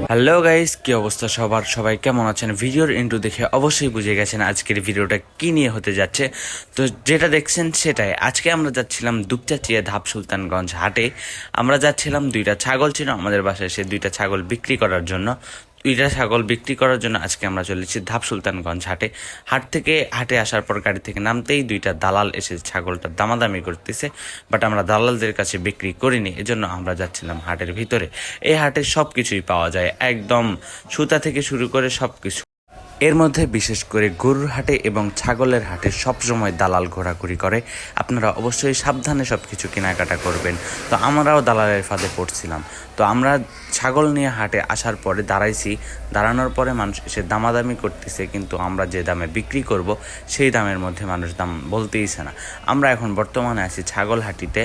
Hello guys, কি অবস্থা সবার? সবাই কেমন আছেন? ভিডিওর ইন্ট্রো দেখে অবশ্যই বুঝে গেছেন আজকের ভিডিওটা কি নিয়ে হতে যাচ্ছে। তো যেটা দেখছেন সেটাই। আজকে আমরা যাচ্ছিলাম দুপচাচিয়া ধাপ সুলতানগঞ্জ হাটে। আমরা যাচ্ছিলাম, দুইটা ছাগল ছিল আমাদের বাসায়, সে দুইটা ছাগল বিক্রি করার জন্য। আজকে আমরা চলেছি ধাপ সুলতানগঞ্জ হাটে। হাটে আসার পর গাড়ি থেকে নামতেই দুইটা দালাল এসে ছাগলটা দামাদামি করতেছে, বাট আমরা দালালদের কাছে বিক্রি করিনি, এজন্য আমরা যাচ্ছিলাম হাটের ভিতরে। এই হাটে সব কিছুই পাওয়া যায়, একদম সুতা থেকে শুরু করে সব কিছু। এর মধ্যে বিশেষ করে গরুর হাটে এবং ছাগলের হাটে সবসময় দালাল ঘোরাঘুরি করে। আপনারা অবশ্যই সাবধানে সব কিছু কেনাকাটা করবেন। তো আমরাও দালালের ফাঁদে পড়ছিলাম। তো আমরা ছাগল নিয়ে হাটে আসার পরে দাঁড়ানোর পরে মানুষ এসে দামাদামি করতেছে, কিন্তু আমরা যে দামে বিক্রি করব সেই দামের মধ্যে মানুষ দাম বলতেইছে না। আমরা এখন বর্তমানে আছি ছাগল হাটিতে।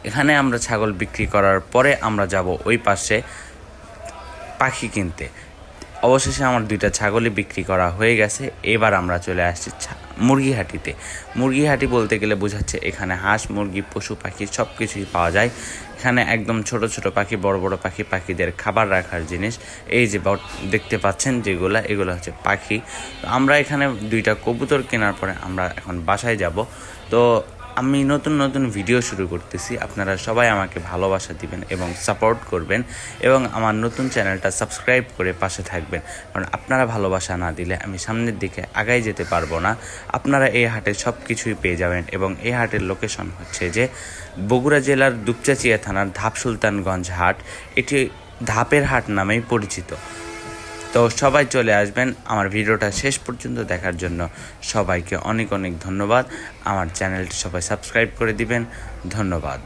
এখানে আমরা ছাগল বিক্রি করার পরে আমরা যাব ওই পাশে পাখি কিনতে। অবশেষে আমার দুইটা ছাগলই বিক্রি করা হয়ে গেছে। এবার আমরা চলে আসছি মুরগিহাটিতে। মুরগিহাটি বলতে গেলে বোঝাচ্ছে এখানে হাঁস, মুরগি, পশু পাখি সব কিছুই পাওয়া যায়। এখানে একদম ছোট ছোট পাখি, বড় বড় পাখি, পাখিদের খাবার রাখার জিনিস। এই যে দেখতে পাচ্ছেন এগুলো হচ্ছে পাখি। তো আমরা এখানে দুইটা কবুতর কেনার পরে আমরা এখন বাসায় যাব। তো আমি নতুন ভিডিও শুরু করতেছি, আপনারা সবাই আমাকে ভালোবাসা দিবেন এবং সাপোর্ট করবেন, এবং আমার নতুন চ্যানেলটা সাবস্ক্রাইব করে পাশে থাকবেন। কারণ আপনারা ভালোবাসা না দিলে আমি সামনের দিকে আগাই যেতে পারবো না। আপনারা এই হাটে সব কিছুই পেয়ে যাবেন, এবং এই হাটের লোকেশন হচ্ছে যে বগুড়া জেলার দুপচাচিয়া থানার ধাপ সুলতানগঞ্জ হাট। এটি ধাপের হাট নামেই পরিচিত। তো সবাই চলে আসবেন। আমার ভিডিওটা শেষ পর্যন্ত দেখার জন্য সবাইকে অনেক ধন্যবাদ। আমার চ্যানেলটি সবাই সাবস্ক্রাইব করে দিবেন। ধন্যবাদ।